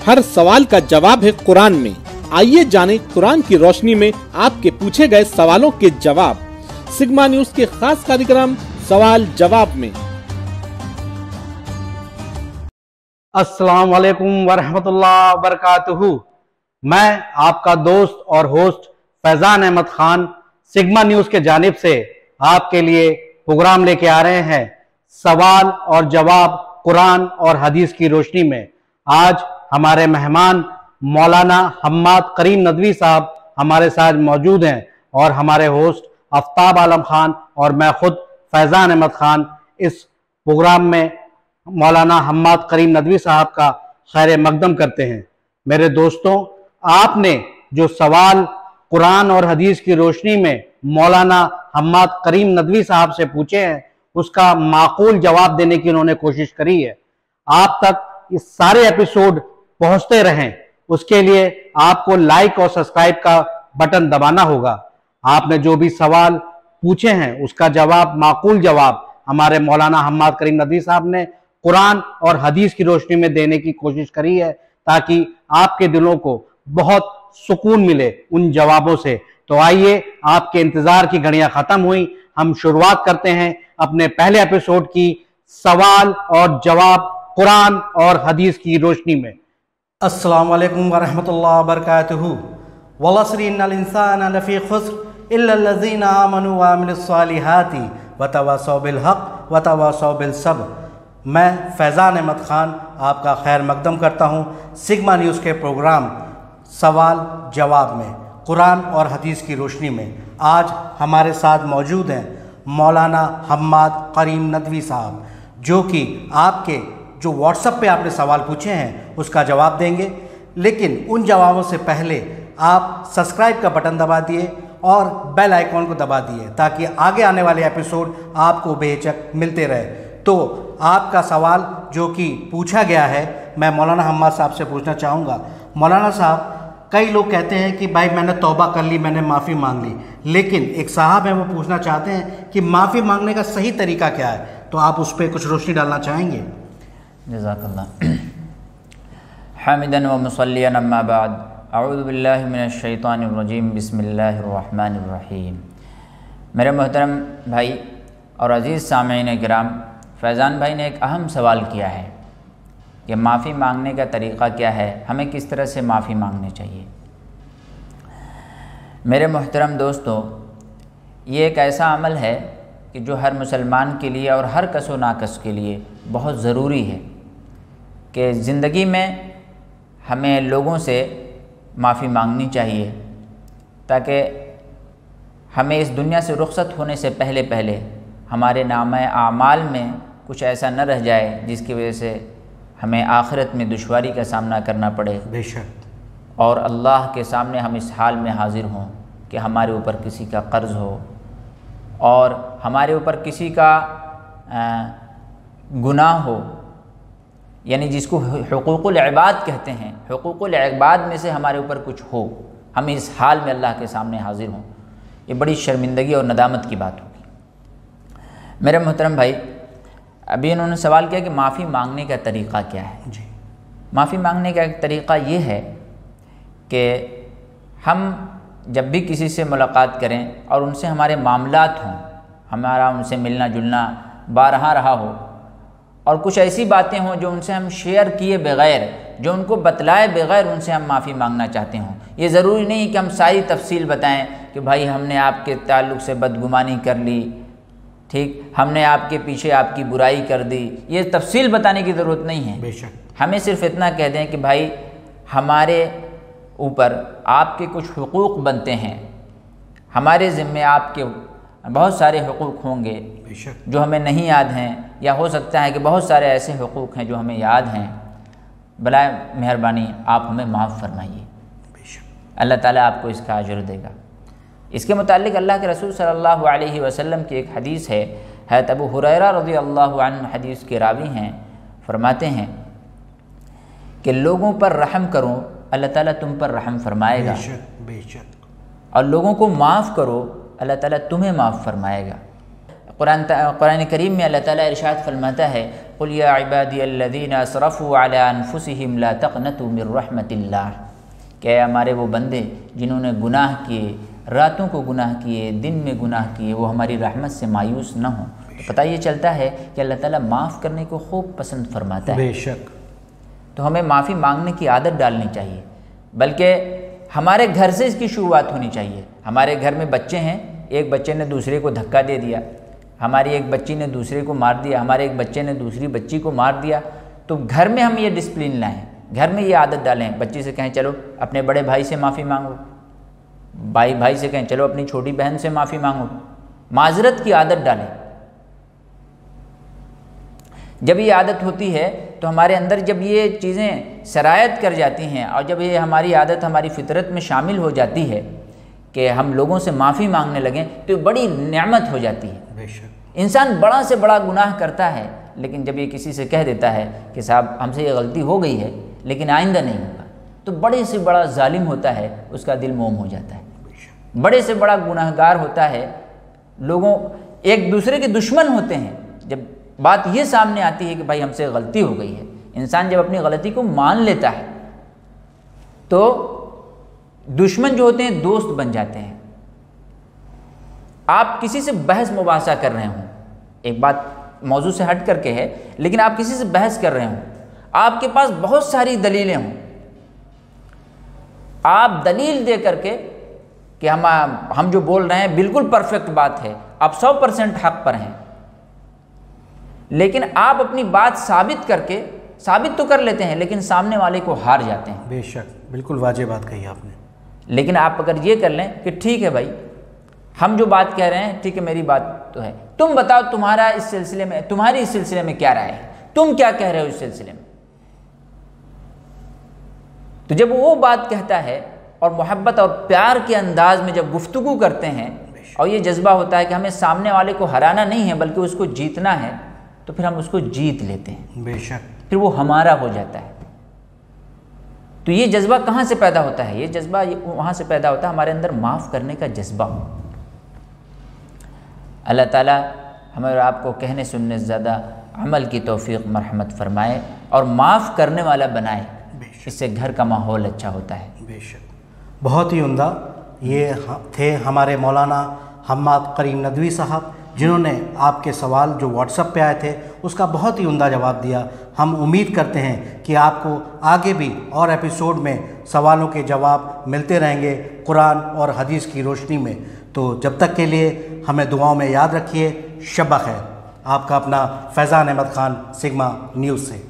हर सवाल का जवाब है कुरान में। आइए जानें कुरान की रोशनी में आपके पूछे गए सवालों के जवाब। सिग्मा न्यूज के खास कार्यक्रम सवाल जवाब में। अस्सलाम वालेकुम वरहमतुल्लाह वबरकातुहू। मैं आपका दोस्त और host Faizan Ahmed Khan Sigma news के जानिब से आपके लिए प्रोग्राम लेके आ रहे हैं सवाल और जवाब कुरान और हदीस की रोशनी में। आज हमारे मेहमान मौलाना हम्माद करीम नदवी साहब हमारे साथ मौजूद हैं और हमारे होस्ट आफ्ताब आलम खान और मैं खुद फैजान अहमद खान इस प्रोग्राम में मौलाना हम्माद करीम नदवी साहब का खैर मकदम करते हैं। मेरे दोस्तों, आपने जो सवाल कुरान और हदीस की रोशनी में मौलाना हम्माद करीम नदवी साहब से पूछे हैं उसका माकूल जवाब देने की उन्होंने कोशिश करी है। आप तक इस सारे एपिसोड पहुंचते रहें उसके लिए आपको लाइक और सब्सक्राइब का बटन दबाना होगा। आपने जो भी सवाल पूछे हैं उसका जवाब, माकूल जवाब हमारे मौलाना हम्माद करीम नदवी साहब ने कुरान और हदीस की रोशनी में देने की कोशिश करी है ताकि आपके दिलों को बहुत सुकून मिले उन जवाबों से। तो आइए, आपके इंतजार की घड़ियां खत्म हुई, हम शुरुआत करते हैं अपने पहले एपिसोड की सवाल और जवाब कुरान और हदीस की रोशनी में। अस्सलाम वालेकुम वरहमतुल्लाहि वबरकातुहू। वल अस्रि इन्नल इंसाना लफी खुस्र इल्लल्लज़ीना आमनू व अमिलुस्सालिहाति व तवासौ बिल हक़ व तवासौ बिल सब्र। मैं फैज़ान अहमद खान आपका खैर मकदम करता हूँ सिग्मा न्यूज़ के प्रोग्राम सवाल जवाब में कुरान और हदीस की रोशनी में। आज हमारे साथ मौजूद हैं मौलाना हम्माद करीम नदवी साहब, जो कि आपके जो व्हाट्सएप पे आपने सवाल पूछे हैं उसका जवाब देंगे। लेकिन उन जवाबों से पहले आप सब्सक्राइब का बटन दबा दिए और बेल आइकॉन को दबा दिए ताकि आगे आने वाले एपिसोड आपको बेहिचक मिलते रहे। तो आपका सवाल जो कि पूछा गया है मैं मौलाना हम्माद साहब से पूछना चाहूँगा। मौलाना साहब, कई लोग कहते हैं कि भाई मैंने तौबा कर ली, मैंने माफ़ी मांग ली, लेकिन एक साहब हैं वो पूछना चाहते हैं कि माफ़ी मांगने का सही तरीका क्या है, तो आप उस पर कुछ रोशनी डालना चाहेंगे? जज़ाकल्लाह। हामिदन व मुसल्लियन अम्मा बाद, अऊज़ु बिल्लाहि मिनश शैतानिर रजीम, बिस्मिल्लाहिर रहमानिर रहीम। मेरे मोहतरम भाई और अज़ीज़ सामीन किराम, फैज़ान भाई ने एक अहम सवाल किया है कि माफ़ी मांगने का तरीक़ा क्या है, हमें किस तरह से माफ़ी मांगनी चाहिए। मेरे मोहतरम दोस्तों, ये एक ऐसा अमल है कि जो हर मुसलमान के लिए और हर कस व नाकस के लिए बहुत ज़रूरी है कि ज़िंदगी में हमें लोगों से माफ़ी मांगनी चाहिए ताकि हमें इस दुनिया से रुखसत होने से पहले पहले हमारे नामे आमाल में कुछ ऐसा न रह जाए जिसकी वजह से हमें आखिरत में दुश्वारी का सामना करना पड़े। बेशक। और अल्लाह के सामने हम इस हाल में हाजिर हों कि हमारे ऊपर किसी का कर्ज़ हो और हमारे ऊपर किसी का गुनाह हो, यानी जिसको हुकूकुल इबाद कहते हैं, हुकूकुल इबाद में से हमारे ऊपर कुछ हो, हम इस हाल में अल्लाह के सामने हाजिर हों। ये बड़ी शर्मिंदगी और नदामत की बात होगी। मेरे मोहतरम भाई, अभी उन्होंने सवाल किया कि माफ़ी मांगने का तरीक़ा क्या है। जी, माफ़ी मांगने का एक तरीक़ा ये है कि हम जब भी किसी से मुलाकात करें और उनसे हमारे मामलात हों, हमारा उनसे मिलना जुलना बारहा रहा हो और कुछ ऐसी बातें हों जो उनसे हम शेयर किए बग़ैर, जो उनको बतलाए बग़ैर उनसे हम माफ़ी मांगना चाहते हों। ये ज़रूरी नहीं कि हम सारी तफसील बताएं कि भाई हमने आपके ताल्लुक़ से बदगुमानी कर ली, ठीक, हमने आपके पीछे आपकी बुराई कर दी। ये तफसील बताने की ज़रूरत नहीं है। बेशक। हमें सिर्फ इतना कह दें कि भाई हमारे ऊपर आपके कुछ हुकूक़ बनते हैं, हमारे ज़िम्मे आपके बहुत सारे हुकूक़ होंगे जो हमें नहीं याद हैं, या हो सकता है कि बहुत सारे ऐसे हुकूक़ हैं जो हमें याद हैं, बलाए मेहरबानी आप हमें माफ़ फरमाइए। अल्लाह ताला आपको इसका अजर देगा। इसके मुताल्लिक़ अल्लाह के रसूल सल्लल्लाहु अलैहि वसल्लम की एक हदीस है, हज़रत अबू हुरैरा रज़ियल्लाहु अन्हु हदीस के रावी हैं, फरमाते हैं कि लोगों पर रहम करो, अल्लाह ताला तुम पर रहम फरमाएगा। बेशक। और लोगों को माफ़ करो, अल्लाह ताला तुम्हें माफ़ फरमाएगा। कुरान करीम में अल्लाह ताला इरशाद फरमाता है, قل یا عبادی الذین اسرفوا علی انفسہم لا تقنطوا من رحمت اللہ، کہ ہمارے وہ بندے جنہوں نے گناہ کیے، راتوں کو گناہ کیے، دن میں گناہ کیے، وہ ہماری رحمت سے مایوس نہ ہوں۔ تو پتہ یہ چلتا ہے کہ اللہ تعالیٰ معاف کرنے کو خوب پسند فرماتا ہے۔ بے شک۔ تو ہمیں معافی مانگنے کی عادت ڈالنی چاہیے، بلکہ ہمارے گھر سے اس کی شروعات ہونی چاہیے۔ ہمارے گھر میں بچے ہیں، ایک بچے نے دوسرے کو دھکا دے دیا، ہماری ایک بچی نے دوسرے کو مار دیا، ہمارے ایک بچے نے دوسری بچی کو مار دیا، تو گھر میں ہم یہ ڈسپلن لائیں، گھر میں یہ عادت ڈالیں۔ بچی سے کہیں چلو اپنے بڑے بھائی سے معافی مانگو، بھائی سے کہیں چلو اپنی چھوٹی بہن سے معافی مانگو، معذرت کی عادت ڈالیں۔ جب یہ عادت ہوتی ہے تو ہمارے اندر جب یہ چیزیں سرایت کر جاتی ہیں، اور جب یہ ہماری عادت ہماری فطرت میں شامل ہو جاتی ہے کہ ہم لوگوں سے معافی مانگنے لگیں، تو یہ بڑی نعمت ہو جاتی ہے۔ بے شک۔ انسان بڑا سے بڑا گناہ کرتا ہے، لیکن جب یہ کسی سے کہہ دیتا ہے کہ صاحب ہم سے یہ غلطی ہو گئی ہے لیکن آئندہ نہیں ہوگا، تو بڑے سے بڑا ظالم ہوتا ہے، اس کا دل موم ہو جاتا ہے۔ بڑے سے بڑا گناہگار ہوتا ہے، لوگوں ایک دوسرے کے دشمن ہوتے ہیں۔ جب بات یہ سامنے آتی ہے کہ بھائی ہم سے غلطی ہو گئی ہے، انسان جب اپنی غلطی کو مان لیتا ہے تو دشمن جو ہوتے ہیں دوست بن جاتے ہیں۔ آپ کسی سے بحث مباحثہ کر رہے ہوں، ایک بات موضوع سے ہٹ کر کے ہے، لیکن آپ کسی سے بحث کر رہے ہوں، آپ کے پاس بہت ساری دلیلیں ہوں، آپ دلیل دے کر کے کہ ہم جو بول رہے ہیں بالکل پرفیکٹ بات ہے، آپ 100% حق پر ہیں، لیکن آپ اپنی بات ثابت تو کر لیتے ہیں لیکن سامنے والے کو ہار جاتے ہیں۔ بے شک، بالکل واجب بات کہی آپ نے۔ لیکن آپ اگر یہ کر لیں کہ ٹھیک ہے بھائی، ہم جو بات کہہ رہے ہیں ٹھیک ہے، میری بات تو ہے، تم بتاؤ تمہاری اس سلسلے میں کیا رائے ہے، تم کیا کہہ رہے ہو اس سلسلے میں۔ تو جب وہ بات کہتا ہے اور محبت اور پیار کے انداز میں جب گفتگو کرتے ہیں، اور یہ جذبہ ہوتا ہے کہ ہمیں سامنے والے کو ہرانا نہیں ہے بلکہ اس کو جیتنا ہے، تو پھر ہم اس کو جیت لیتے ہیں، بے شک، پھر وہ ہمارا ہو جاتا ہے۔ تو یہ جذبہ کہاں سے پیدا ہوتا ہے؟ یہ جذبہ وہاں سے پیدا ہوتا ہے ہمارے اندر معاف کرنے کا جذبہ۔ اللہ تعالیٰ ہمیں اور آپ کو کہنے سننے سے زیادہ عمل کی توفیق مرحمت فرمائے اور معاف کرنے والا بنائے، اس سے گھر کا ماحول اچھا ہوتا ہے۔ بے شک، بہت ہی عمدہ۔ یہ تھے ہمارے مولانا حماد کریم ندوی صاحب، جنہوں نے آپ کے سوال جو واٹس ایپ پہ آئے تھے اس کا بہت ہی عمدہ جواب دیا۔ ہم امید کرتے ہیں کہ آپ کو آگے بھی اور ایپیسوڈ میں سوالوں کے جواب ملتے رہیں گے قرآن اور حدیث کی روشنی میں۔ تو جب تک کے لیے ہمیں دعاؤں میں یاد رکھیے۔ شب بخیر۔ آپ کا اپنا فیضان احمد خان، سگما نیوز سے۔